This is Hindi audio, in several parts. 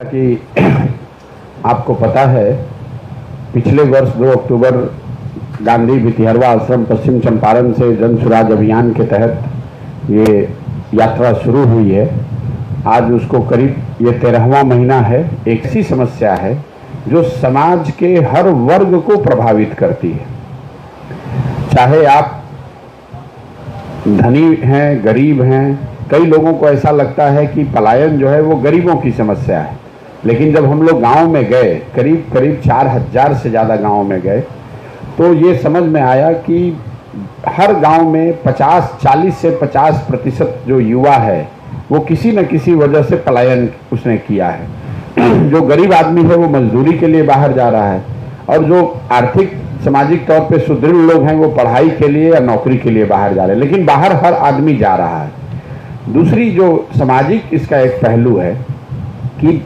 कि आपको पता है पिछले वर्ष 2 अक्टूबर गांधी भितिहरवा आश्रम पश्चिम चंपारण से जन सुराज अभियान के तहत ये यात्रा शुरू हुई है। आज उसको करीब ये 13वां महीना है। एक सी समस्या है जो समाज के हर वर्ग को प्रभावित करती है, चाहे आप धनी हैं गरीब हैं। कई लोगों को ऐसा लगता है कि पलायन जो है वो गरीबों की समस्या है, लेकिन जब हम लोग गांव में गए, करीब 4000 से ज़्यादा गांव में गए, तो ये समझ में आया कि हर गांव में 40 से 50% जो युवा है वो किसी न किसी वजह से पलायन उसने किया है। जो गरीब आदमी है वो मजदूरी के लिए बाहर जा रहा है, और जो आर्थिक सामाजिक तौर पे सुदृढ़ लोग हैं वो पढ़ाई के लिए या नौकरी के लिए बाहर जा रहे हैं, लेकिन बाहर हर आदमी जा रहा है। दूसरी जो सामाजिक इसका एक पहलू है कि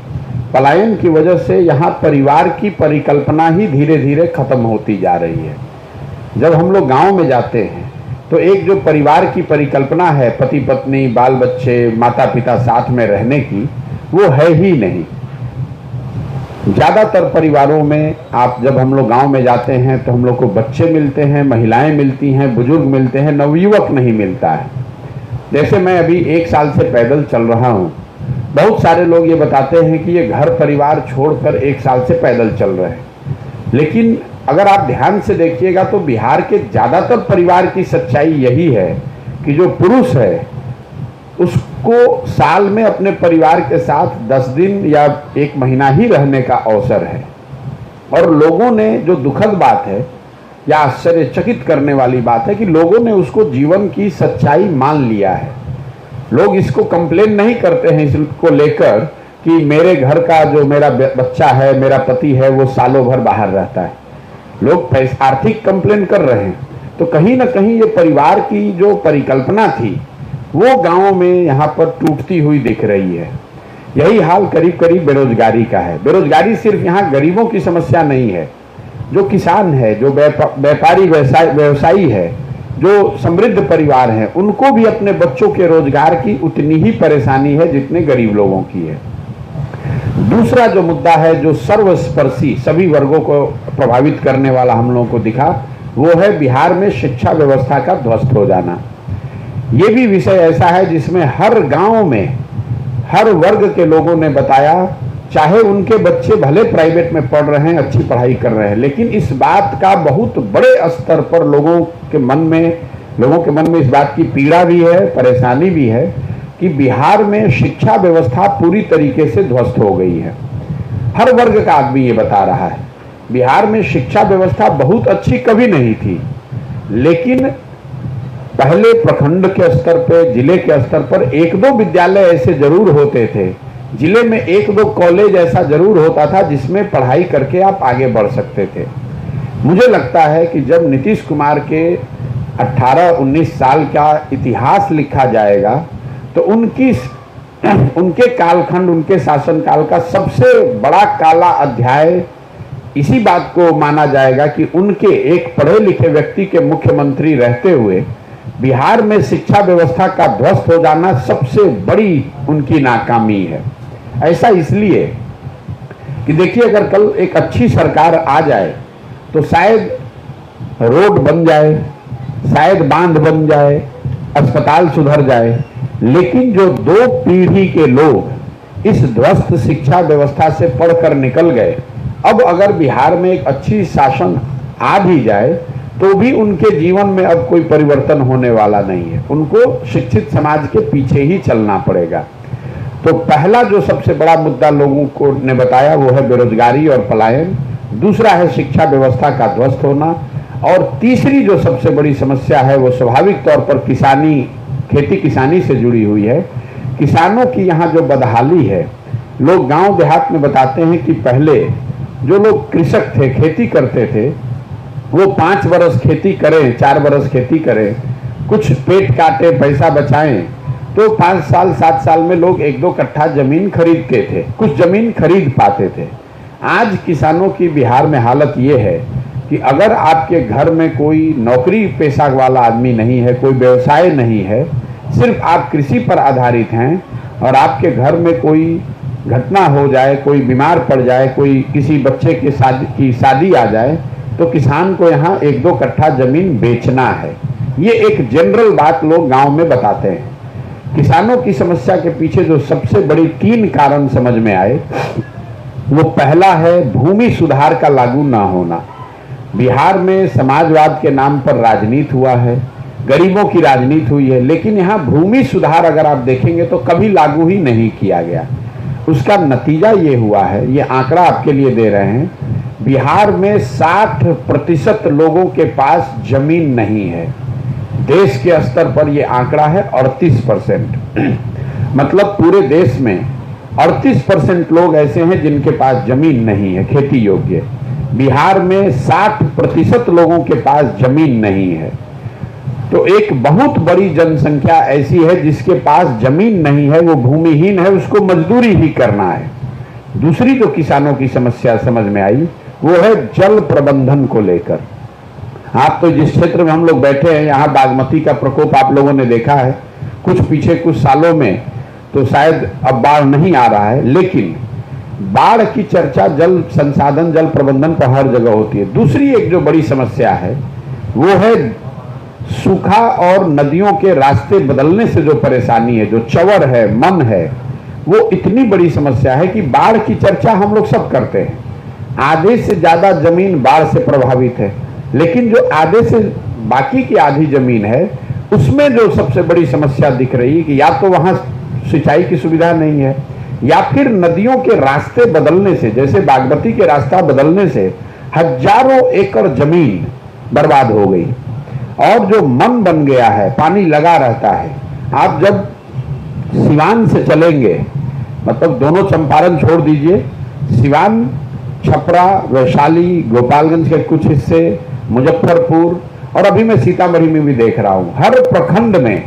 पलायन की वजह से यहाँ परिवार की परिकल्पना ही धीरे धीरे खत्म होती जा रही है। जब हम लोग गांव में जाते हैं तो एक जो परिवार की परिकल्पना है, पति पत्नी बाल बच्चे माता पिता साथ में रहने की, वो है ही नहीं। ज़्यादातर परिवारों में आप जब हम लोग गांव में जाते हैं तो हम लोग को बच्चे मिलते हैं, महिलाएं मिलती हैं, बुजुर्ग मिलते हैं, नवयुवक नहीं मिलता है। जैसे मैं अभी 1 साल से पैदल चल रहा हूँ, बहुत सारे लोग ये बताते हैं कि ये घर परिवार छोड़कर 1 साल से पैदल चल रहे हैं, लेकिन अगर आप ध्यान से देखिएगा तो बिहार के ज़्यादातर परिवार की सच्चाई यही है कि जो पुरुष है उसको साल में अपने परिवार के साथ 10 दिन या 1 महीना ही रहने का अवसर है। और लोगों ने, जो दुखद बात है या आश्चर्यचकित करने वाली बात है, कि लोगों ने उसको जीवन की सच्चाई मान लिया है। लोग इसको कंप्लेन नहीं करते हैं इसको लेकर कि मेरे घर का जो मेरा बच्चा है, मेरा पति है, वो सालों भर बाहर रहता है। लोग आर्थिक कंप्लेन कर रहे हैं। तो कहीं ना कहीं ये परिवार की जो परिकल्पना थी वो गांवों में यहाँ पर टूटती हुई दिख रही है। यही हाल करीब करीब बेरोजगारी का है। बेरोजगारी सिर्फ यहाँ गरीबों की समस्या नहीं है। जो किसान है, जो व्यापारी व्यवसायी है, जो समृद्ध परिवार हैं, उनको भी अपने बच्चों के रोजगार की उतनी ही परेशानी है जितने गरीब लोगों की है। दूसरा जो मुद्दा है जो सर्वस्पर्शी सभी वर्गों को प्रभावित करने वाला हम लोगों को दिखा, वो है बिहार में शिक्षा व्यवस्था का ध्वस्त हो जाना। ये भी विषय ऐसा है जिसमें हर गांव में हर वर्ग के लोगों ने बताया, चाहे उनके बच्चे भले प्राइवेट में पढ़ रहे हैं, अच्छी पढ़ाई कर रहे हैं, लेकिन इस बात का बहुत बड़े स्तर पर लोगों के मन में इस बात की पीड़ा भी है, परेशानी भी है कि बिहार में शिक्षा व्यवस्था पूरी तरीके से ध्वस्त हो गई है। हर वर्ग का आदमी ये बता रहा है। बिहार में शिक्षा व्यवस्था बहुत अच्छी कभी नहीं थी, लेकिन पहले प्रखंड के स्तर पर, जिले के स्तर पर 1-2 विद्यालय ऐसे जरूर होते थे, जिले में 1-2 कॉलेज ऐसा जरूर होता था जिसमें पढ़ाई करके आप आगे बढ़ सकते थे। मुझे लगता है कि जब नीतीश कुमार के 18-19 साल का इतिहास लिखा जाएगा तो उनके कालखंड, उनके शासनकाल का सबसे बड़ा काला अध्याय इसी बात को माना जाएगा कि उनके एक पढ़े लिखे व्यक्ति के मुख्यमंत्री रहते हुए बिहार में शिक्षा व्यवस्था का ध्वस्त हो जाना सबसे बड़ी उनकी नाकामी है। ऐसा इसलिए कि देखिए, अगर कल एक अच्छी सरकार आ जाए तो शायद रोड बन जाए, शायद बांध बन जाए, अस्पताल सुधर जाए, लेकिन जो 2 पीढ़ी के लोग इस ध्वस्त शिक्षा व्यवस्था से पढ़कर निकल गए, अब अगर बिहार में एक अच्छी शासन आ भी जाए तो भी उनके जीवन में अब कोई परिवर्तन होने वाला नहीं है। उनको शिक्षित समाज के पीछे ही चलना पड़ेगा। तो पहला जो सबसे बड़ा मुद्दा लोगों को ने बताया वो है बेरोजगारी और पलायन। दूसरा है शिक्षा व्यवस्था का ध्वस्त होना, और तीसरी जो सबसे बड़ी समस्या है वो स्वाभाविक तौर पर खेती किसानी से जुड़ी हुई है। किसानों की यहाँ जो बदहाली है, लोग गांव देहात में बताते हैं कि पहले जो लोग कृषक थे, खेती करते थे, वो 5 बरस खेती करें, 4 बरस खेती करें, कुछ पेट काटे, पैसा बचाएं, तो 5 साल 7 साल में लोग 1-2 कट्ठा जमीन खरीदते थे, कुछ जमीन खरीद पाते थे। आज किसानों की बिहार में हालत ये है कि अगर आपके घर में कोई नौकरी पेशा वाला आदमी नहीं है, कोई व्यवसाय नहीं है, सिर्फ आप कृषि पर आधारित हैं और आपके घर में कोई घटना हो जाए, कोई बीमार पड़ जाए, कोई किसी बच्चे की शादी आ जाए, तो किसान को यहाँ 1-2 कट्ठा जमीन बेचना है। ये एक जनरल बात लोग गांव में बताते हैं। किसानों की समस्या के पीछे जो सबसे बड़ी 3 कारण समझ में आए, वो पहला है भूमि सुधार का लागू ना होना। बिहार में समाजवाद के नाम पर राजनीति हुआ है, गरीबों की राजनीति हुई है, लेकिन यहाँ भूमि सुधार अगर आप देखेंगे तो कभी लागू ही नहीं किया गया। उसका नतीजा ये हुआ है, ये आंकड़ा आपके लिए दे रहे हैं, बिहार में 60% लोगों के पास जमीन नहीं है। देश के स्तर पर यह आंकड़ा है 38%। मतलब पूरे देश में 38% लोग ऐसे हैं जिनके पास जमीन नहीं है खेती योग्य। बिहार में 60% लोगों के पास जमीन नहीं है। तो एक बहुत बड़ी जनसंख्या ऐसी है जिसके पास जमीन नहीं है, वो भूमिहीन है, उसको मजदूरी ही करना है। दूसरी जो किसानों की समस्या समझ में आई वो है जल प्रबंधन को लेकर। आप तो जिस क्षेत्र में हम लोग बैठे हैं, यहाँ बागमती का प्रकोप आप लोगों ने देखा है। पिछले कुछ सालों में तो शायद अब बाढ़ नहीं आ रहा है, लेकिन बाढ़ की चर्चा जल संसाधन, जल प्रबंधन पर हर जगह होती है। दूसरी एक जो बड़ी समस्या है वो है सूखा और नदियों के रास्ते बदलने से जो परेशानी है, जो चवर है, मन है, वो इतनी बड़ी समस्या है कि बाढ़ की चर्चा हम लोग सब करते हैं। आधे से ज्यादा जमीन बाढ़ से प्रभावित है, लेकिन जो आधे से बाकी की आधी जमीन है उसमें जो सबसे बड़ी समस्या दिख रही है कि या तो वहां सिंचाई की सुविधा नहीं है, या फिर नदियों के रास्ते बदलने से, जैसे बागमती के रास्ता बदलने से हजारों एकड़ जमीन बर्बाद हो गई। और जो मन बन गया है, पानी लगा रहता है। आप जब सिवान से चलेंगे, मतलब दोनों चंपारण छोड़ दीजिए, सिवान, छपरा, वैशाली, गोपालगंज के कुछ हिस्से, मुजफ्फरपुर, और अभी मैं सीतामढ़ी में भी देख रहा हूं, हर प्रखंड में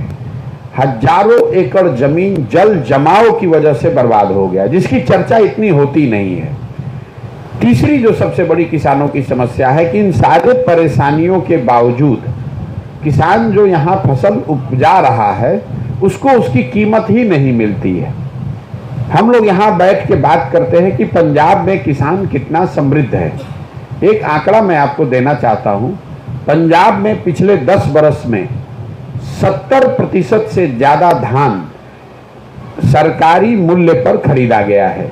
हजारों एकड़ जमीन जल जमाव की वजह से बर्बाद हो गया, जिसकी चर्चा इतनी होती नहीं है। तीसरी जो सबसे बड़ी किसानों की समस्या है कि इन सारे परेशानियों के बावजूद किसान जो यहाँ फसल उपजा रहा है उसको उसकी कीमत ही नहीं मिलती है। हम लोग यहाँ बैठ के बात करते हैं कि पंजाब में किसान कितना समृद्ध है। एक आंकड़ा मैं आपको देना चाहता हूँ। पंजाब में पिछले 10 बरस में 70% से ज्यादा धान सरकारी मूल्य पर खरीदा गया है।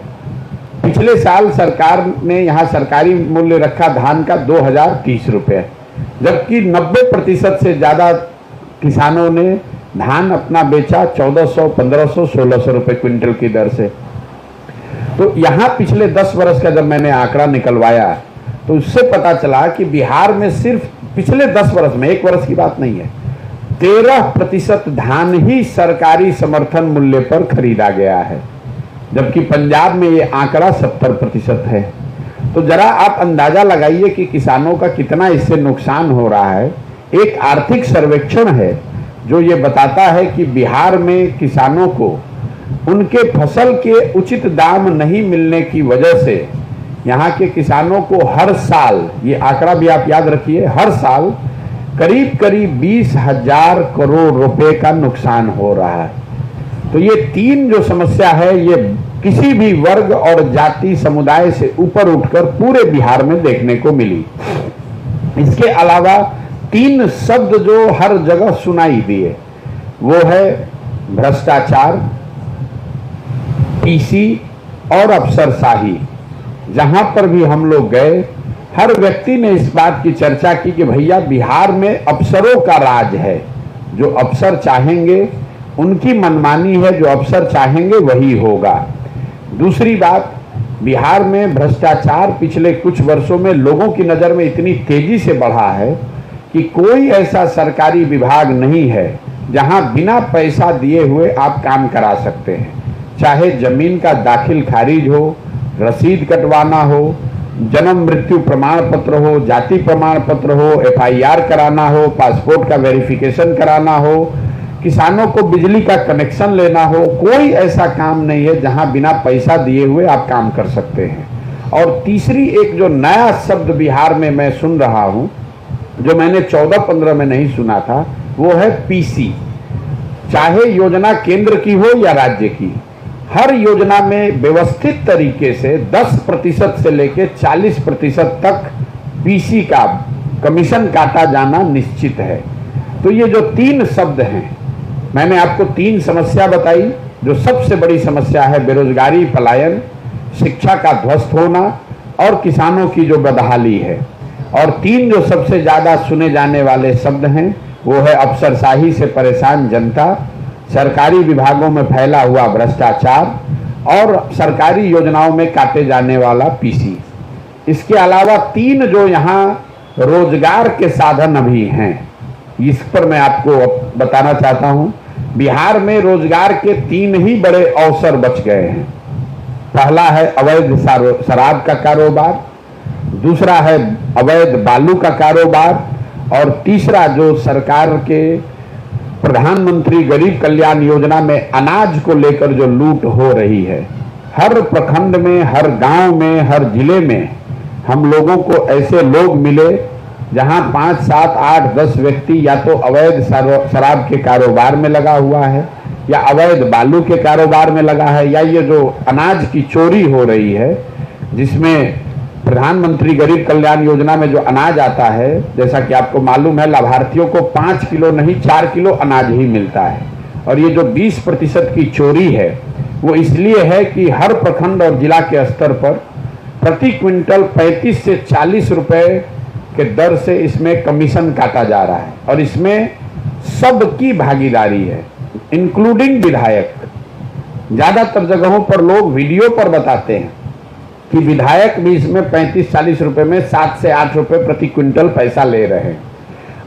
पिछले साल सरकार ने यहाँ सरकारी मूल्य रखा धान का 2030 रुपये, जबकि 90% से ज्यादा किसानों ने धान अपना बेचा 1400, 1500, 1600 रुपये क्विंटल की दर से। तो यहाँ पिछले 10 बरस का जब मैंने आंकड़ा निकलवाया तो उससे पता चला कि बिहार में सिर्फ पिछले 10 बरस में, 1 वर्ष की बात नहीं है, 13% धान ही सरकारी समर्थन मूल्य पर खरीदा गया है, जबकि पंजाब में ये आंकड़ा 70% है। तो जरा आप अंदाजा लगाइए कि किसानों का कितना इससे नुकसान हो रहा है। एक आर्थिक सर्वेक्षण है जो ये बताता है कि बिहार में किसानों को उनके फसल के उचित दाम नहीं मिलने की वजह से यहाँ के किसानों को हर साल, ये आंकड़ा भी आप याद रखिए, हर साल करीब करीब 20,000 करोड़ रुपए का नुकसान हो रहा है। तो ये 3 जो समस्या है ये किसी भी वर्ग और जाति समुदाय से ऊपर उठकर पूरे बिहार में देखने को मिली। इसके अलावा 3 शब्द जो हर जगह सुनाई दिए वो है भ्रष्टाचार, पीसी और अफसरशाही। जहां पर भी हम लोग गए हर व्यक्ति ने इस बात की चर्चा की कि भैया बिहार में अफसरों का राज है, जो अफसर चाहेंगे उनकी मनमानी है, जो अफसर चाहेंगे वही होगा। दूसरी बात, बिहार में भ्रष्टाचार पिछले कुछ वर्षों में लोगों की नजर में इतनी तेजी से बढ़ा है कि कोई ऐसा सरकारी विभाग नहीं है जहां बिना पैसा दिए हुए आप काम करा सकते हैं। चाहे जमीन का दाखिल खारिज हो, रसीद कटवाना हो, जन्म मृत्यु प्रमाण पत्र हो, जाति प्रमाण पत्र हो, FIR कराना हो, पासपोर्ट का वेरिफिकेशन कराना हो, किसानों को बिजली का कनेक्शन लेना हो, कोई ऐसा काम नहीं है जहां बिना पैसा दिए हुए आप काम कर सकते हैं। और तीसरी एक जो नया शब्द बिहार में मैं सुन रहा हूं, जो मैंने 14-15 में नहीं सुना था, वो है पीसी। चाहे योजना केंद्र की हो या राज्य की, हर योजना में व्यवस्थित तरीके से 10% से लेकर 40% तक पीसी का कमीशन काटा जाना निश्चित है। तो ये जो 3 शब्द हैं, मैंने आपको 3 समस्या बताई। जो सबसे बड़ी समस्या है बेरोजगारी, पलायन, शिक्षा का ध्वस्त होना और किसानों की जो बदहाली है। और 3 जो सबसे ज़्यादा सुने जाने वाले शब्द हैं वो है अफसरशाही से परेशान जनता, सरकारी विभागों में फैला हुआ भ्रष्टाचार और सरकारी योजनाओं में काटे जाने वाला पीसी। इसके अलावा 3 जो यहाँ रोजगार के साधन अभी हैं, इस पर मैं आपको बताना चाहता हूं। बिहार में रोजगार के 3 ही बड़े अवसर बच गए हैं। पहला है अवैध शराब का कारोबार, दूसरा है अवैध बालू का कारोबार और तीसरा जो सरकार के प्रधानमंत्री गरीब कल्याण योजना में अनाज को लेकर जो लूट हो रही है। हर प्रखंड में, हर गांव में, हर जिले में हम लोगों को ऐसे लोग मिले जहां 5, 7, 8, 10 व्यक्ति या तो अवैध शराब के कारोबार में लगा हुआ है या अवैध बालू के कारोबार में लगा है या ये जो अनाज की चोरी हो रही है, जिसमें प्रधानमंत्री गरीब कल्याण योजना में जो अनाज आता है, जैसा कि आपको मालूम है, लाभार्थियों को 5 किलो नहीं 4 किलो अनाज ही मिलता है। और ये जो 20% की चोरी है वो इसलिए है कि हर प्रखंड और जिला के स्तर पर प्रति क्विंटल 35 से 40 रुपए के दर से इसमें कमीशन काटा जा रहा है और इसमें सबकी भागीदारी है, इंक्लूडिंग विधायक। ज्यादातर जगहों पर लोग वीडियो पर बताते हैं कि विधायक भी इसमें 35-40 रुपए में 7 से 8 रुपए प्रति क्विंटल पैसा ले रहे हैं।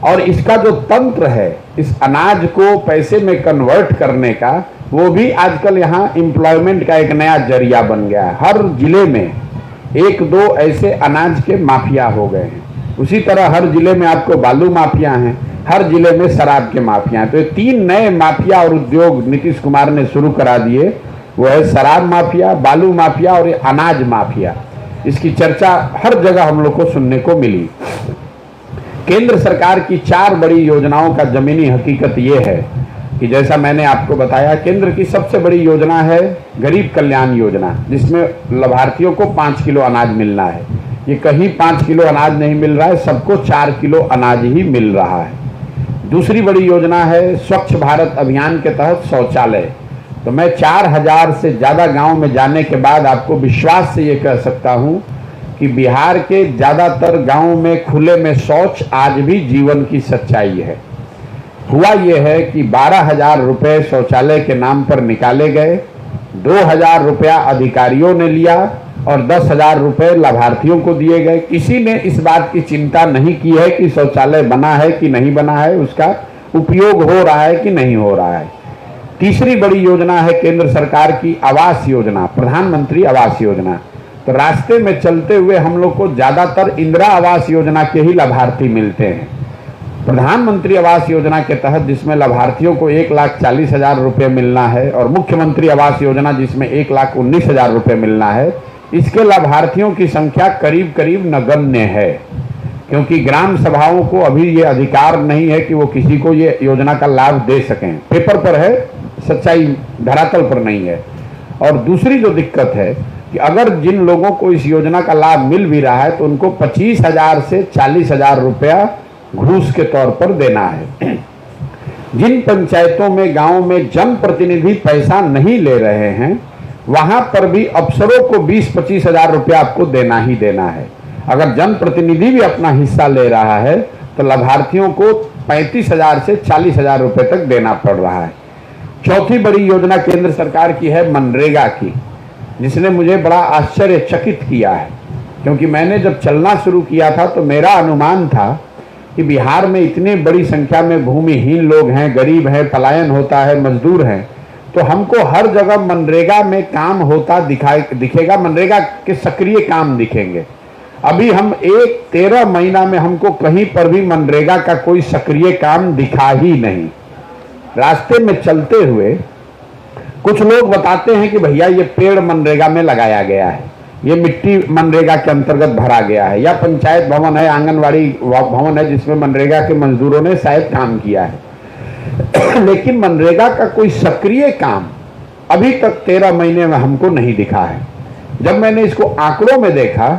और इसका जो तंत्र है इस अनाज को पैसे में कन्वर्ट करने का, वो भी आजकल यहाँ एम्प्लॉयमेंट का एक नया जरिया बन गया है। हर जिले में 1-2 ऐसे अनाज के माफिया हो गए हैं। उसी तरह हर जिले में आपको बालू माफिया हैं, हर जिले में शराब के माफिया हैं। तो 3 नए माफिया और उद्योग नीतीश कुमार ने शुरू करा दिए, वो है शराब माफिया, बालू माफिया और अनाज माफिया। इसकी चर्चा हर जगह हम लोग को सुनने को मिली। केंद्र सरकार की 4 बड़ी योजनाओं का जमीनी हकीकत ये है कि जैसा मैंने आपको बताया, केंद्र की सबसे बड़ी योजना है गरीब कल्याण योजना, जिसमें लाभार्थियों को 5 किलो अनाज मिलना है। ये कहीं 5 किलो अनाज नहीं मिल रहा है, सबको 4 किलो अनाज ही मिल रहा है। दूसरी बड़ी योजना है स्वच्छ भारत अभियान के तहत शौचालय। तो मैं 4000 से ज़्यादा गांव में जाने के बाद आपको विश्वास से ये कह सकता हूँ कि बिहार के ज़्यादातर गांव में खुले में शौच आज भी जीवन की सच्चाई है। हुआ ये है कि 12,000 रुपये शौचालय के नाम पर निकाले गए, 2,000 रुपया अधिकारियों ने लिया और 10,000 रुपये लाभार्थियों को दिए गए। किसी ने इस बात की चिंता नहीं की है कि शौचालय बना है कि नहीं बना है, उसका उपयोग हो रहा है कि नहीं हो रहा है। तीसरी बड़ी योजना है केंद्र सरकार की आवास योजना, प्रधानमंत्री आवास योजना। तो रास्ते में चलते हुए हम लोग को ज़्यादातर इंदिरा आवास योजना के ही लाभार्थी मिलते हैं। प्रधानमंत्री आवास योजना के तहत जिसमें लाभार्थियों को 1,40,000 रुपये मिलना है और मुख्यमंत्री आवास योजना जिसमें 1,19,000 रुपये मिलना है, इसके लाभार्थियों की संख्या करीब करीब नगण्य है, क्योंकि ग्राम सभाओं को अभी ये अधिकार नहीं है कि वो किसी को ये योजना का लाभ दे सकें। पेपर पर है, सच्चाई धरातल पर नहीं है। और दूसरी जो दिक्कत है कि अगर जिन लोगों को इस योजना का लाभ मिल भी रहा है तो उनको 25,000 से 40,000 रुपया घूस के तौर पर देना है। जिन पंचायतों में गांव में जनप्रतिनिधि पैसा नहीं ले रहे हैं, वहां पर भी अफसरों को 20-25 हजार रुपया आपको देना ही देना है। अगर जनप्रतिनिधि भी अपना हिस्सा ले रहा है तो लाभार्थियों को 35,000 से 40,000 रुपये तक देना पड़ रहा है। चौथी बड़ी योजना केंद्र सरकार की है मनरेगा की, जिसने मुझे बड़ा आश्चर्यचकित किया है, क्योंकि मैंने जब चलना शुरू किया था तो मेरा अनुमान था कि बिहार में इतनी बड़ी संख्या में भूमिहीन लोग हैं, गरीब हैं, पलायन होता है, मजदूर हैं, तो हमको हर जगह मनरेगा में काम होता दिखेगा, मनरेगा के सक्रिय काम दिखेंगे। अभी हम 13 महीना में हमको कहीं पर भी मनरेगा का कोई सक्रिय काम दिखा ही नहीं। रास्ते में चलते हुए कुछ लोग बताते हैं कि भैया ये पेड़ मनरेगा में लगाया गया है, ये मिट्टी मनरेगा के अंतर्गत भरा गया है, या पंचायत भवन है, आंगनवाड़ी भवन है जिसमें मनरेगा के मजदूरों ने शायद काम किया है। लेकिन मनरेगा का कोई सक्रिय काम अभी तक 13 महीने में हमको नहीं दिखा है। जब मैंने इसको आंकड़ों में देखा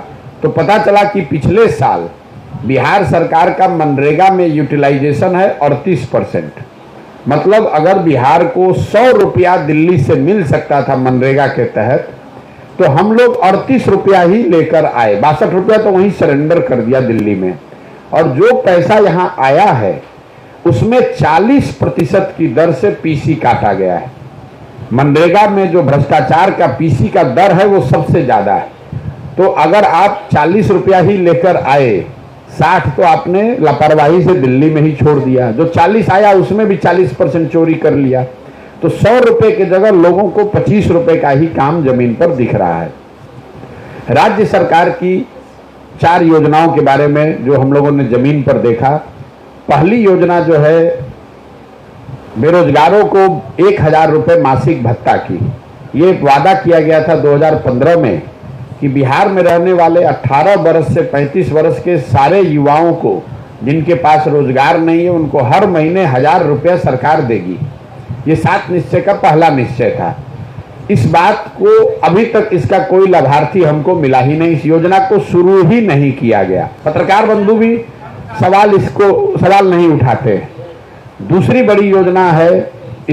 तो पता चला कि पिछले साल बिहार सरकार का मनरेगा में यूटिलाइजेशन है 38%। मतलब अगर बिहार को 100 रुपया दिल्ली से मिल सकता था मनरेगा के तहत, तो हम लोग 38 रुपया ही लेकर आए। 62 रुपया तो वहीं सरेंडर कर दिया दिल्ली में। और जो पैसा यहाँ आया है उसमें 40% की दर से पीसी काटा गया है। मनरेगा में जो भ्रष्टाचार का पीसी का दर है वो सबसे ज्यादा है। तो अगर आप 40 रुपया ही लेकर आए, 60 तो आपने लापरवाही से दिल्ली में ही छोड़ दिया। जो 40 आया उसमें भी 40% चोरी कर लिया। तो 100 रुपए की जगह लोगों को 25 रुपए का ही काम जमीन पर दिख रहा है। राज्य सरकार की 4 योजनाओं के बारे में जो हम लोगों ने जमीन पर देखा, पहली योजना जो है बेरोजगारों को 1000 रुपए मासिक भत्ता की। ये वादा किया गया था 2015 में कि बिहार में रहने वाले 18 वर्ष से 35 वर्ष के सारे युवाओं को जिनके पास रोजगार नहीं है उनको हर महीने 1000 रुपया सरकार देगी। ये 7 निश्चय का पहला निश्चय था। इस बात को अभी तक इसका कोई लाभार्थी हमको मिला ही नहीं। इस योजना को शुरू ही नहीं किया गया। पत्रकार बंधु भी सवाल नहीं उठाते। दूसरी बड़ी योजना है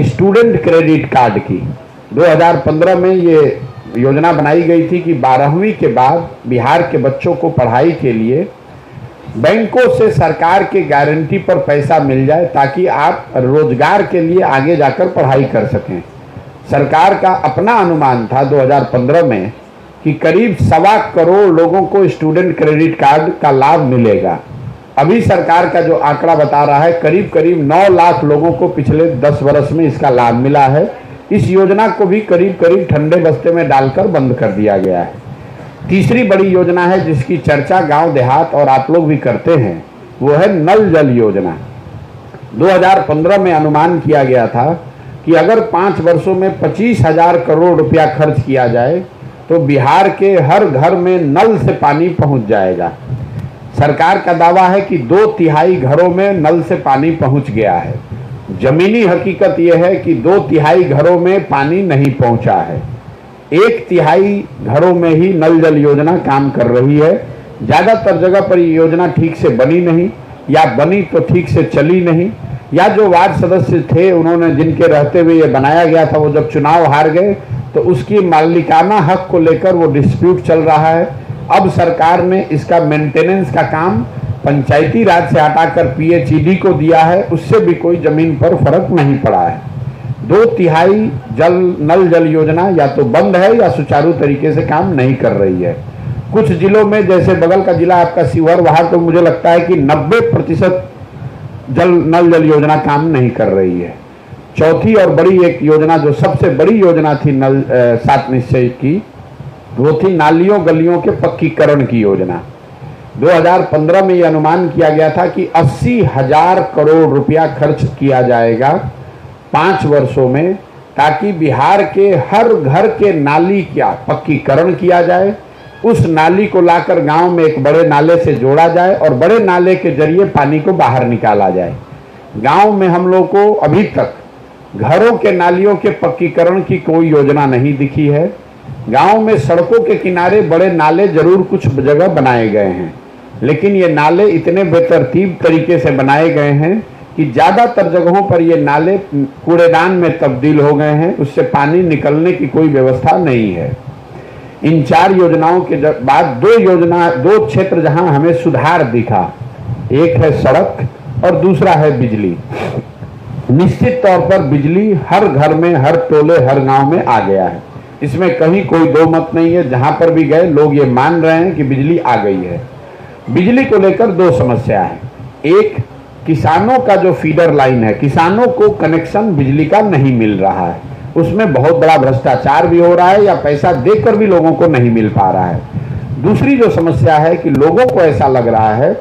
स्टूडेंट क्रेडिट कार्ड की। 2015 में ये योजना बनाई गई थी कि 12वीं के बाद बिहार के बच्चों को पढ़ाई के लिए बैंकों से सरकार के गारंटी पर पैसा मिल जाए ताकि आप रोजगार के लिए आगे जाकर पढ़ाई कर सकें। सरकार का अपना अनुमान था 2015 में कि करीब 1.25 करोड़ लोगों को स्टूडेंट क्रेडिट कार्ड का लाभ मिलेगा। अभी सरकार का जो आंकड़ा बता रहा है करीब करीब 9 लाख लोगों को पिछले 10 वर्ष में इसका लाभ मिला है। इस योजना को भी करीब करीब ठंडे बस्ते में डालकर बंद कर दिया गया है। तीसरी बड़ी योजना है जिसकी चर्चा गांव देहात और आप लोग भी करते हैं, वो है नल जल योजना। 2015 में अनुमान किया गया था कि अगर 5 वर्षों में 25,000 करोड़ रुपया खर्च किया जाए तो बिहार के हर घर में नल से पानी पहुंच जाएगा। सरकार का दावा है कि 2/3 घरों में नल से पानी पहुंच गया है। जमीनी हकीकत यह है कि 2/3 घरों में पानी नहीं पहुंचा है। 1/3 घरों में ही नल जल योजना काम कर रही है। ज्यादातर जगह पर ये योजना ठीक से बनी नहीं, या बनी तो ठीक से चली नहीं, या जो वार्ड सदस्य थे उन्होंने जिनके रहते हुए ये बनाया गया था वो जब चुनाव हार गए तो उसकी मालिकाना हक को लेकर वो डिस्प्यूट चल रहा है। अब सरकार ने इसका मेंटेनेंस का काम पंचायती राज से हटाकर PHED को दिया है, उससे भी कोई जमीन पर फर्क नहीं पड़ा है। 2/3 नल जल योजना या तो बंद है या सुचारू तरीके से काम नहीं कर रही है। कुछ जिलों में जैसे बगल का जिला आपका शिवहर, वहां तो मुझे लगता है कि 90% नल जल योजना काम नहीं कर रही है। चौथी और बड़ी एक योजना जो सबसे बड़ी योजना थी 7 निश्चय की, वो थी नालियों गलियों के पक्कीकरण की योजना। 2015 में यह अनुमान किया गया था कि 80,000 करोड़ रुपया खर्च किया जाएगा 5 वर्षों में, ताकि बिहार के हर घर के नाली का पक्कीकरण किया जाए। उस नाली को लाकर गांव में एक बड़े नाले से जोड़ा जाए और बड़े नाले के जरिए पानी को बाहर निकाला जाए। गांव में हम लोग को अभी तक घरों के नालियों के पक्कीकरण की कोई योजना नहीं दिखी है। गांव में सड़कों के किनारे बड़े नाले जरूर कुछ जगह बनाए गए हैं, लेकिन ये नाले इतने बेतरतीब तरीके से बनाए गए हैं कि ज्यादातर जगहों पर ये नाले कूड़ेदान में तब्दील हो गए हैं। उससे पानी निकलने की कोई व्यवस्था नहीं है। इन 4 योजनाओं के बाद 2 क्षेत्र जहां हमें सुधार दिखा, एक है सड़क और दूसरा है बिजली। निश्चित तौर पर बिजली हर घर में, हर टोले, हर गांव में आ गया है। इसमें कहीं कोई दो मत नहीं है। जहां पर भी गए लोग ये मान रहे हैं कि बिजली आ गई है। बिजली को लेकर 2 समस्या है। एक, किसानों का जो फीडर लाइन है, किसानों को कनेक्शन बिजली का नहीं मिल रहा है, उसमें बहुत बड़ा भ्रष्टाचार भी हो रहा है या पैसा देकर भी लोगों को नहीं मिल पा रहा है। दूसरी जो समस्या है कि लोगों को ऐसा लग रहा है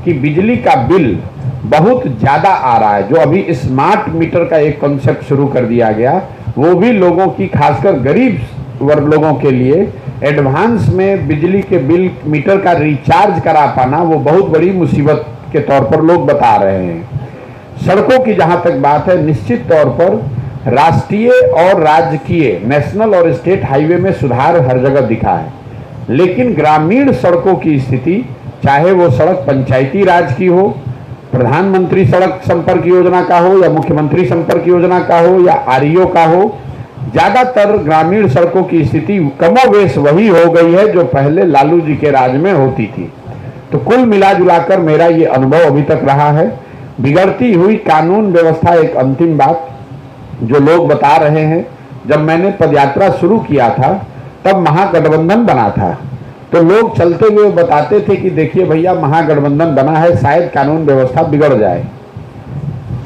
कि बिजली का बिल बहुत ज्यादा आ रहा है। जो अभी स्मार्ट मीटर का एक कॉन्सेप्ट शुरू कर दिया गया, वो भी लोगों की, खासकर गरीब वर्ग लोगों के लिए एडवांस में बिजली के बिल मीटर का रिचार्ज करा पाना वो बहुत बड़ी मुसीबत के तौर पर लोग बता रहे हैं। सड़कों की जहां तक बात है, निश्चित तौर पर राष्ट्रीय और राजकीय, नेशनल और स्टेट हाईवे में सुधार हर जगह दिखा है, लेकिन ग्रामीण सड़कों की स्थिति, चाहे वो सड़क पंचायती राज की हो, प्रधानमंत्री सड़क संपर्क योजना का हो, या मुख्यमंत्री संपर्क योजना का हो, या आरईओ का हो, ज्यादातर ग्रामीण सड़कों की स्थिति कमोबेश वही हो गई है जो पहले लालू जी के राज में होती थी। तो कुल मिला जुलाकर मेरा ये अनुभव अभी तक रहा है। बिगड़ती हुई कानून व्यवस्था एक अंतिम बात जो लोग बता रहे हैं। जब मैंने पदयात्रा शुरू किया था तब महागठबंधन बना था, तो लोग चलते हुए बताते थे कि देखिए भैया महागठबंधन बना है, शायद कानून व्यवस्था बिगड़ जाए।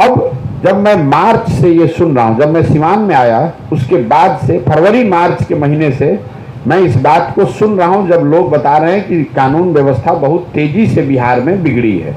अब जब मैं मार्च से ये सुन रहा हूं, जब मैं सिवान में आया उसके बाद से फरवरी मार्च के महीने से मैं इस बात को सुन रहा हूं, जब लोग बता रहे हैं कि कानून व्यवस्था बहुत तेजी से बिहार में बिगड़ी है।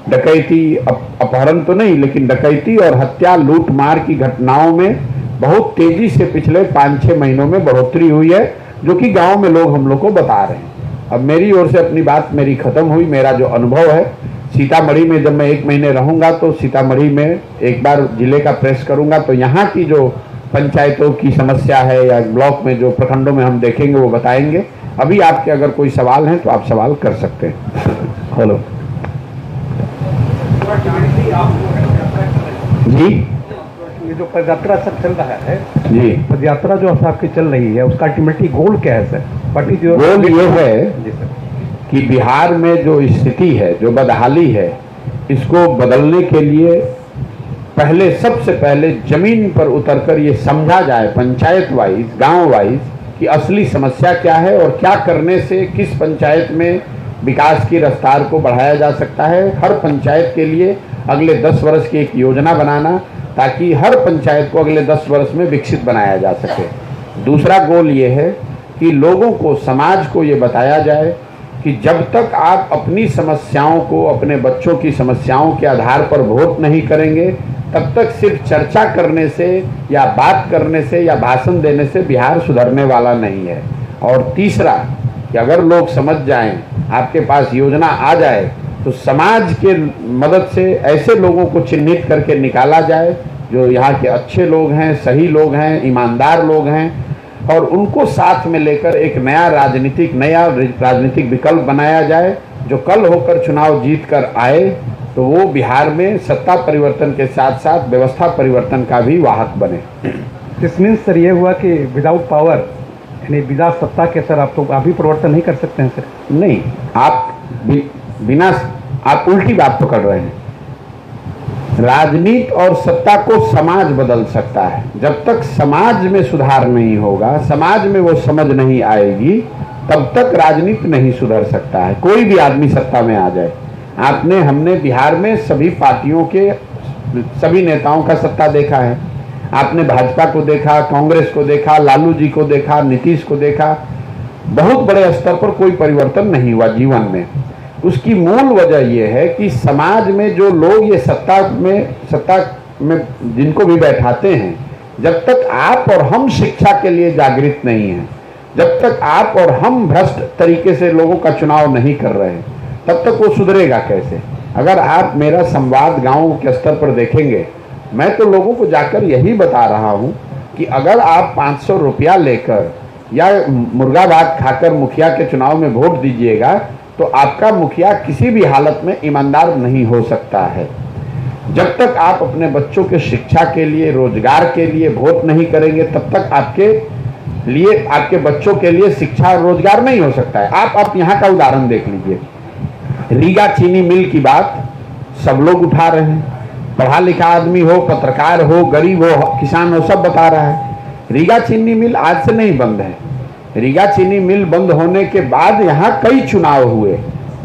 डकैती, अपहरण तो नहीं, लेकिन डकैती और हत्या, लूट मार की घटनाओं में बहुत तेजी से पिछले 5-6 महीनों में बढ़ोतरी हुई है, जो कि गांव में लोग हम लोग को बता रहे हैं। अब मेरी ओर से अपनी बात मेरी खत्म हुई। मेरा जो अनुभव है सीतामढ़ी में, जब मैं 1 महीने रहूंगा तो सीतामढ़ी में एक बार जिले का प्रेस करूंगा, तो यहाँ की जो पंचायतों की समस्या है या ब्लॉक में जो प्रखंडों में हम देखेंगे वो बताएंगे। अभी आपके अगर कोई सवाल हैं तो आप सवाल कर सकते हैं। हेलो जी, ये जो पदयात्रा सब चल रहा है जी, पदयात्रा जो आपकी चल रही है उसका अल्टीमेटली गोल क्या है सर? पार्टी जो गोल ये है जी सर कि बिहार में जो स्थिति है, जो बदहाली है, इसको बदलने के लिए पहले, सबसे पहले जमीन पर उतरकर ये समझा जाए पंचायत वाइज, गांव वाइज, कि असली समस्या क्या है और क्या करने से किस पंचायत में विकास की रफ्तार को बढ़ाया जा सकता है। हर पंचायत के लिए अगले 10 वर्ष की एक योजना बनाना, ताकि हर पंचायत को अगले 10 वर्ष में विकसित बनाया जा सके। दूसरा गोल ये है कि लोगों को, समाज को ये बताया जाए कि जब तक आप अपनी समस्याओं को, अपने बच्चों की समस्याओं के आधार पर वोट नहीं करेंगे, तब तक सिर्फ चर्चा करने से या बात करने से या भाषण देने से बिहार सुधरने वाला नहीं है। और तीसरा कि अगर लोग समझ जाएं, आपके पास योजना आ जाए, तो समाज के मदद से ऐसे लोगों को चिन्हित करके निकाला जाए जो यहाँ के अच्छे लोग हैं, सही लोग हैं, ईमानदार लोग हैं, और उनको साथ में लेकर एक नया राजनीतिक विकल्प बनाया जाए, जो कल होकर चुनाव जीत कर आए तो वो बिहार में सत्ता परिवर्तन के साथ साथ व्यवस्था परिवर्तन का भी वाहक बने। दिस मीन्स सर ये हुआ कि विदाउट पावर, यानी बिना सत्ता के सर आप तो अभी परिवर्तन नहीं कर सकते हैं सर? नहीं, आप बिना, आप उल्टी बात पकड़ रहे हैं। राजनीति और सत्ता को समाज बदल सकता है। जब तक समाज में सुधार नहीं होगा, समाज में वो समझ नहीं आएगी, तब तक राजनीति नहीं सुधर सकता है। कोई भी आदमी सत्ता में आ जाए, हमने बिहार में सभी पार्टियों के सभी नेताओं का सत्ता देखा है। आपने भाजपा को देखा, कांग्रेस को देखा, लालू जी को देखा, नीतीश को देखा। बहुत बड़े स्तर पर कोई परिवर्तन नहीं हुआ जीवन में। उसकी मूल वजह यह है कि समाज में जो लोग ये सत्ता में जिनको भी बैठाते हैं, जब तक आप और हम शिक्षा के लिए जागृत नहीं हैं, जब तक आप और हम भ्रष्ट तरीके से लोगों का चुनाव नहीं कर रहे हैं, तब तक वो सुधरेगा कैसे? अगर आप मेरा संवाद गांव के स्तर पर देखेंगे, मैं तो लोगों को जाकर यही बता रहा हूं कि अगर आप 500 रुपया लेकर या मुर्गा भात खाकर मुखिया के चुनाव में वोट दीजिएगा, तो आपका मुखिया किसी भी हालत में ईमानदार नहीं हो सकता है। जब तक आप अपने बच्चों के शिक्षा के लिए, रोजगार के लिए वोट नहीं करेंगे, तब तक आपके बच्चों के लिए शिक्षा और रोजगार नहीं हो सकता है। आप यहाँ का उदाहरण देख लीजिए। रीगा चीनी मिल की बात सब लोग उठा रहे हैं। पढ़ा लिखा आदमी हो, पत्रकार हो, गरीब हो, किसान हो, सब बता रहा है। रीगा चीनी मिल आज से नहीं बंद है। रीगा चीनी मिल बंद होने के बाद यहाँ कई चुनाव हुए,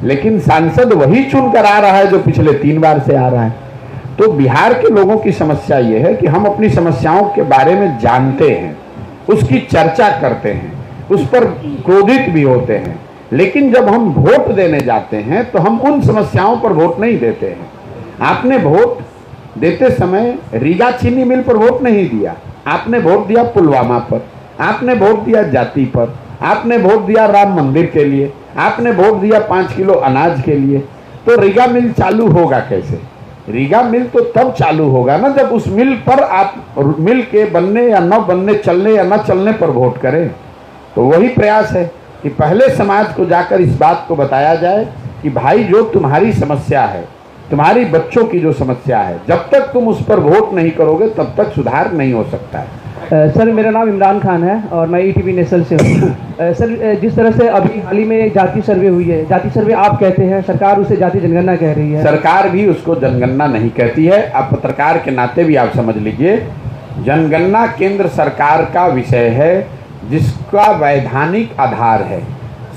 लेकिन सांसद वही चुनकर आ रहा है जो पिछले 3 बार से आ रहा है। तो बिहार के लोगों की समस्या ये है कि हम अपनी समस्याओं के बारे में जानते हैं, उसकी चर्चा करते हैं, उस पर क्रोधित भी होते हैं, लेकिन जब हम वोट देने जाते हैं तो हम उन समस्याओं पर वोट नहीं देते हैं। आपने वोट देते समय रीगा चीनी मिल पर वोट नहीं दिया, आपने वोट दिया पुलवामा पर, आपने वोट दिया जाति पर, आपने वोट दिया राम मंदिर के लिए, आपने वोट दिया 5 किलो अनाज के लिए। तो रीगा मिल चालू होगा कैसे? रीगा मिल तो तब चालू होगा ना जब उस मिल पर आप मिल के बनने या न बनने, चलने या न चलने पर वोट करें। तो वही प्रयास है कि पहले समाज को जाकर इस बात को बताया जाए कि भाई जो तुम्हारी समस्या है, तुम्हारी बच्चों की जो समस्या है, जब तक तुम उस पर वोट नहीं करोगे तब तक सुधार नहीं हो सकता है। सर मेरा नाम इमरान खान है और मैं ईटीवी नेशनल से हूँ। सर जिस तरह से अभी हाल ही में जाति सर्वे हुई है, जाति सर्वे आप कहते हैं, सरकार उसे जाति जनगणना कह रही है। सरकार भी उसको जनगणना नहीं कहती है। आप पत्रकार के नाते भी आप समझ लीजिए, जनगणना केंद्र सरकार का विषय है जिसका वैधानिक आधार है।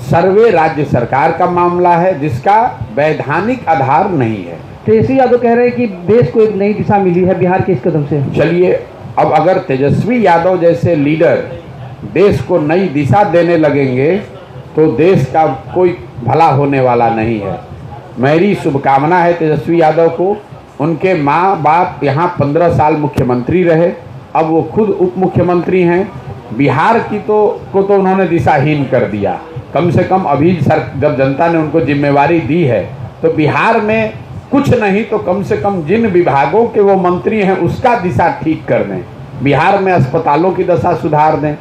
सर्वे राज्य सरकार का मामला है जिसका वैधानिक आधार नहीं है। तेजस्वी यादव कह रहे हैं कि देश को एक नई दिशा मिली है बिहार के इस कदम से। चलिए, अब अगर तेजस्वी यादव जैसे लीडर देश को नई दिशा देने लगेंगे तो देश का कोई भला होने वाला नहीं है। मेरी शुभकामना है तेजस्वी यादव को। उनके माँ बाप यहाँ 15 साल मुख्यमंत्री रहे, अब वो खुद उप मुख्यमंत्री हैं। बिहार की को तो उन्होंने दिशाहीन कर दिया। कम से कम अभी जब जनता ने उनको जिम्मेवारी दी है तो बिहार में कुछ नहीं तो कम से कम जिन विभागों के वो मंत्री हैं उसका दिशा ठीक कर दें। बिहार में अस्पतालों की दशा सुधार दें,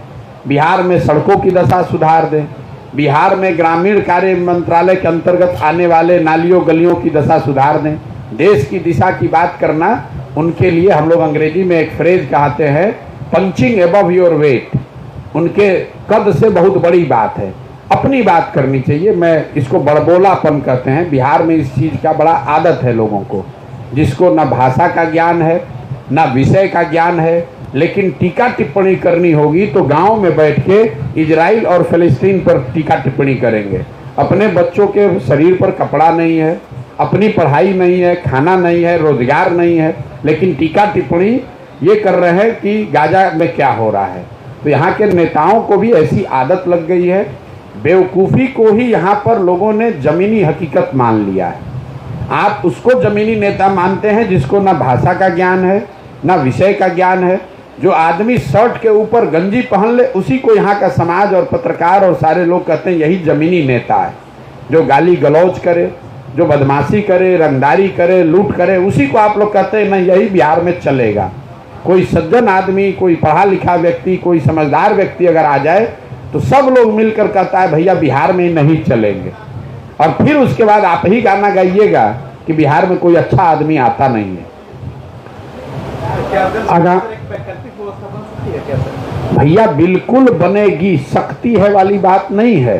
बिहार में सड़कों की दशा सुधार दें, बिहार में ग्रामीण कार्य मंत्रालय के अंतर्गत आने वाले नालियों गलियों की दशा सुधार दें। देश की दिशा की बात करना उनके लिए, हम लोग अंग्रेजी में एक फ्रेज कहते हैं, पंचिंग एबव योर वेट। उनके कद से बहुत बड़ी बात है, अपनी बात करनी चाहिए। मैं इसको बड़बोलापन कहते हैं। बिहार में इस चीज़ का बड़ा आदत है लोगों को, जिसको ना भाषा का ज्ञान है ना विषय का ज्ञान है, लेकिन टीका टिप्पणी करनी होगी तो गांव में बैठ के इजराइल और फिलिस्तीन पर टीका टिप्पणी करेंगे। अपने बच्चों के शरीर पर कपड़ा नहीं है, अपनी पढ़ाई नहीं है, खाना नहीं है, रोजगार नहीं है, लेकिन टीका टिप्पणी ये कर रहे हैं कि गाजा में क्या हो रहा है। तो यहाँ के नेताओं को भी ऐसी आदत लग गई है। बेवकूफ़ी को ही यहाँ पर लोगों ने ज़मीनी हकीकत मान लिया है। आप उसको ज़मीनी नेता मानते हैं जिसको ना भाषा का ज्ञान है ना विषय का ज्ञान है। जो आदमी शर्ट के ऊपर गंजी पहन ले उसी को यहाँ का समाज और पत्रकार और सारे लोग कहते हैं यही ज़मीनी नेता है। जो गाली गलौज करे, जो बदमाशी करे, रंगदारी करे, लूट करे, उसी को आप लोग कहते हैं नहीं यही बिहार में चलेगा। कोई सज्जन आदमी, कोई पढ़ा लिखा व्यक्ति, कोई समझदार व्यक्ति अगर आ जाए तो सब लोग मिलकर कहता है भैया बिहार में नहीं चलेंगे। और फिर उसके बाद आप ही गाना गाइएगा कि बिहार में कोई अच्छा आदमी आता नहीं है। भैया बिल्कुल बनेगी, सकती है वाली बात नहीं है।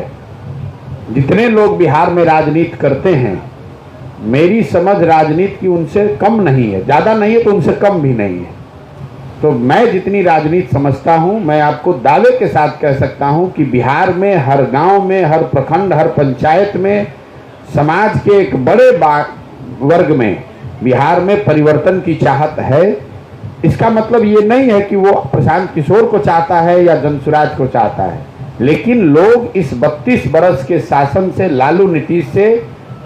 जितने लोग बिहार में राजनीति करते हैं, मेरी समझ राजनीति की उनसे कम नहीं है, ज़्यादा नहीं है तो उनसे कम भी नहीं है। तो मैं जितनी राजनीति समझता हूं, मैं आपको दावे के साथ कह सकता हूं कि बिहार में हर गांव में, हर प्रखंड, हर पंचायत में, समाज के एक बड़े वर्ग में बिहार में परिवर्तन की चाहत है। इसका मतलब ये नहीं है कि वो प्रशांत किशोर को चाहता है या जनसुराज को चाहता है, लेकिन लोग इस 32 बरस के शासन से, लालू नीतीश से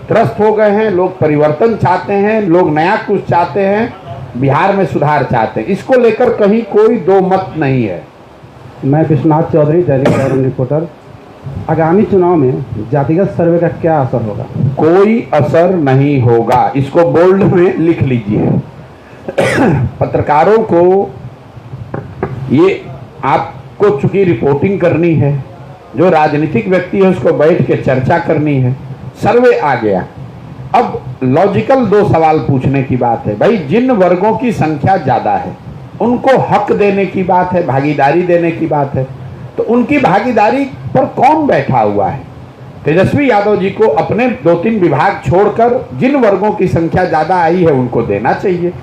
त्रस्त हो गए हैं। लोग परिवर्तन चाहते हैं, लोग नया कुछ चाहते हैं, बिहार में सुधार चाहते हैं। इसको लेकर कहीं कोई दो मत नहीं है। मैं विश्वनाथ चौधरी, दैनिक जागरण रिपोर्टर। आगामी चुनाव में जातिगत सर्वे का क्या असर होगा? कोई असर नहीं होगा, इसको बोल्ड में लिख लीजिए। पत्रकारों को ये आपको चूंकि रिपोर्टिंग करनी है, जो राजनीतिक व्यक्ति है उसको बैठ के चर्चा करनी है। सर्वे आ गया, अब लॉजिकल दो सवाल पूछने की बात है। भाई जिन वर्गों की संख्या ज़्यादा है उनको हक देने की बात है, भागीदारी देने की बात है। तो उनकी भागीदारी पर कौन बैठा हुआ है? तेजस्वी यादव जी को अपने 2-3 विभाग छोड़कर जिन वर्गों की संख्या ज़्यादा आई है उनको देना चाहिए।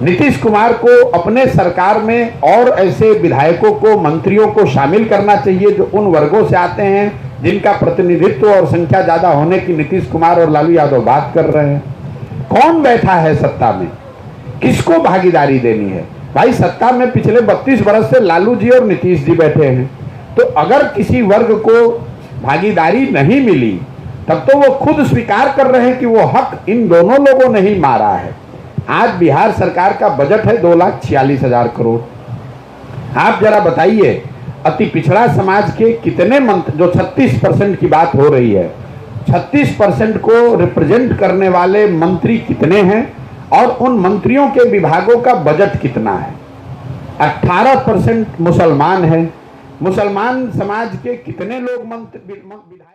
नीतीश कुमार को अपने सरकार में और ऐसे विधायकों को, मंत्रियों को शामिल करना चाहिए जो उन वर्गों से आते हैं जिनका प्रतिनिधित्व और संख्या ज़्यादा होने की नीतीश कुमार और लालू यादव बात कर रहे हैं। कौन बैठा है सत्ता में, किसको भागीदारी देनी है? भाई सत्ता में पिछले 32 बरस से लालू जी और नीतीश जी बैठे हैं। तो अगर किसी वर्ग को भागीदारी नहीं मिली तब तो वो खुद स्वीकार कर रहे हैं कि वो हक इन दोनों लोगों ने ही मारा है। आज बिहार सरकार का बजट है 2,46,000 करोड़। आप जरा बताइए अति पिछड़ा समाज के कितने मंत्री, जो 36% की बात हो रही है, 36% को रिप्रेजेंट करने वाले मंत्री कितने हैं और उन मंत्रियों के विभागों का बजट कितना है। 18% मुसलमान है। मुसलमान समाज के कितने लोग मंत्री